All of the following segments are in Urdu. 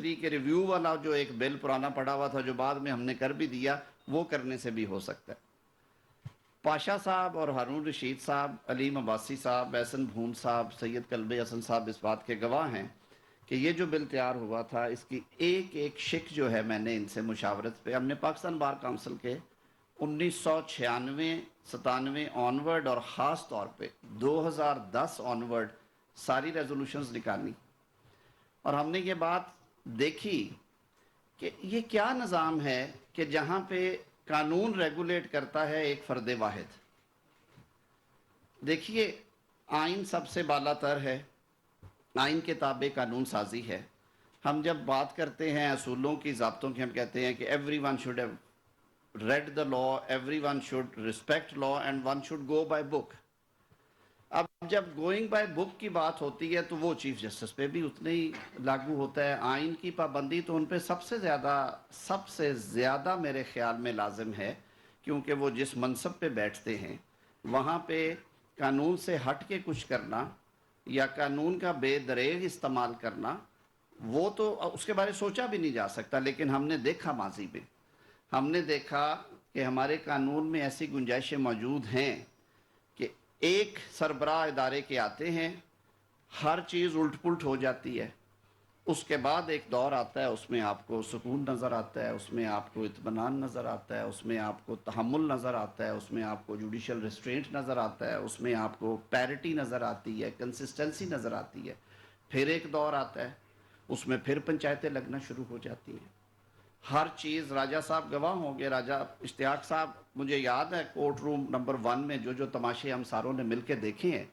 3 کے ریویو والا جو ایک بل پرانا پڑا ہوا تھا جو بعد میں ہم نے کر بھی دیا، وہ کرنے سے بھی ہو سکتا ہے۔ پاشا صاحب اور ہارون رشید صاحب، علیم عباسی صاحب، احسن بھون صاحب، سید قلب حسن صاحب اس بات کے گواہ ہیں کہ یہ جو بل تیار ہوا تھا اس کی ایک ایک شک جو ہے میں نے ان سے مشاورت پہ، ہم نے پاکستان بار کونسل کے 1996 97 آنورڈ اور خاص طور پہ 2010 آنورڈ ساری ریزولوشنز نکالی، اور ہم نے یہ بات دیکھی کہ یہ کیا نظام ہے کہ جہاں پہ قانون ریگولیٹ کرتا ہے ایک فرد واحد۔ دیکھیے، آئین سب سے بالا تر ہے، آئین کے تابع قانون سازی ہے۔ ہم جب بات کرتے ہیں اصولوں کی، ضابطوں کی، ہم کہتے ہیں کہ everyone should have read the law, everyone should respect law and one should go by book. اب جب گوئنگ بائی بک کی بات ہوتی ہے تو وہ چیف جسٹس پہ بھی اتنے ہی لاگو ہوتا ہے۔ آئین کی پابندی تو ان پہ سب سے زیادہ میرے خیال میں لازم ہے، کیونکہ وہ جس منصب پہ بیٹھتے ہیں وہاں پہ قانون سے ہٹ کے کچھ کرنا یا قانون کا بے دریغ استعمال کرنا، وہ تو اس کے بارے سوچا بھی نہیں جا سکتا۔ لیکن ہم نے دیکھا ماضی میں، ہم نے دیکھا کہ ہمارے قانون میں ایسی گنجائشیں موجود ہیں کہ ایک سربراہ ادارے کے آتے ہیں، ہر چیز الٹ پلٹ ہو جاتی ہے، اس کے بعد ایک دور آتا ہے، اس میں آپ کو سکون نظر آتا ہے، اس میں آپ کو اطمینان نظر آتا ہے، اس میں آپ کو تحمل نظر آتا ہے، اس میں آپ کو جوڈیشل ریسٹرینٹ نظر آتا ہے، اس میں آپ کو پیرٹی نظر آتی ہے، کنسسٹنسی نظر آتی ہے۔ پھر ایک دور آتا ہے، اس میں پھر پنچایتیں لگنا شروع ہو جاتی ہیں۔ ہر چیز، راجہ صاحب گواہ ہوں گے، راجہ اشتیاق صاحب، مجھے یاد ہے کورٹ روم نمبر 1 میں جو تماشے ہم ساروں نے مل کے دیکھے ہیں،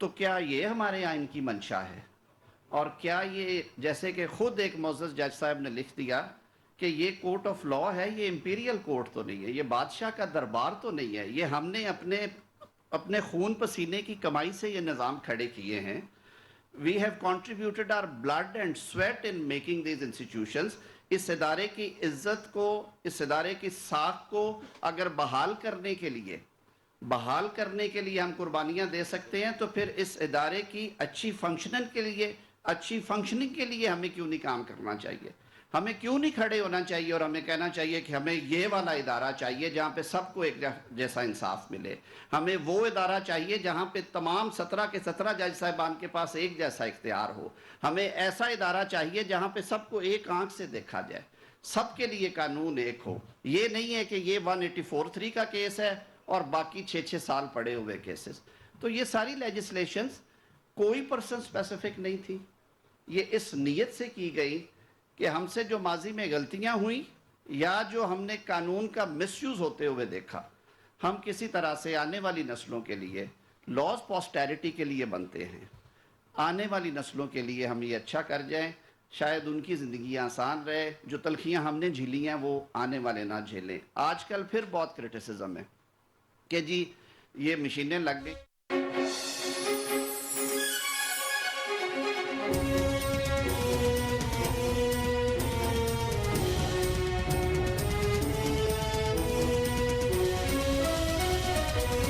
تو کیا یہ ہمارے آئین کی منشا ہے؟ اور کیا یہ، جیسے کہ خود ایک معزز جج صاحب نے لکھ دیا کہ یہ کورٹ آف لا ہے، یہ امپیریل کورٹ تو نہیں ہے، یہ بادشاہ کا دربار تو نہیں ہے، یہ ہم نے اپنے خون پسینے کی کمائی سے یہ نظام کھڑے کیے ہیں۔ We have contributed our blood and sweat in making these institutions۔ اس ادارے کی عزت کو، اس ادارے کی ساکھ کو اگر بحال کرنے کے لیے ہم قربانیاں دے سکتے ہیں، تو پھر اس ادارے کی اچھی فنکشننگ کے لیے ہمیں کیوں نہیں کام کرنا چاہیے؟ ہمیں کیوں نہیں کھڑے ہونا چاہیے اور ہمیں کہنا چاہیے کہ ہمیں یہ والا ادارہ چاہیے جہاں پہ سب کو ایک جیسا انصاف ملے، ہمیں وہ ادارہ چاہیے جہاں پہ تمام 17 کے 17 جج صاحبان کے پاس ایک جیسا اختیار ہو، ہمیں ایسا ادارہ چاہیے جہاں پہ سب کو ایک آنکھ سے دیکھا جائے، سب کے لیے قانون ایک ہو۔ یہ نہیں ہے کہ یہ 184(3) کا کیس ہے اور باقی 6 سال پڑے ہوئے کیسز۔ تو یہ ساری لیجسلیشنز کوئی پرسن اسپیسیفک نہیں تھی، یہ اس نیت سے کی گئی کہ ہم سے جو ماضی میں غلطیاں ہوئیں یا جو ہم نے قانون کا مس یوز ہوتے ہوئے دیکھا، ہم کسی طرح سے آنے والی نسلوں کے لیے، لاز پوسٹیرٹی کے لیے بنتے ہیں، آنے والی نسلوں کے لیے ہم یہ اچھا کر جائیں، شاید ان کی زندگی آسان رہے، جو تلخیاں ہم نے جھیلی ہیں وہ آنے والے نہ جھیلیں۔ آج کل پھر بہت کرٹیسزم ہے کہ جی یہ مشینیں لگ گئی۔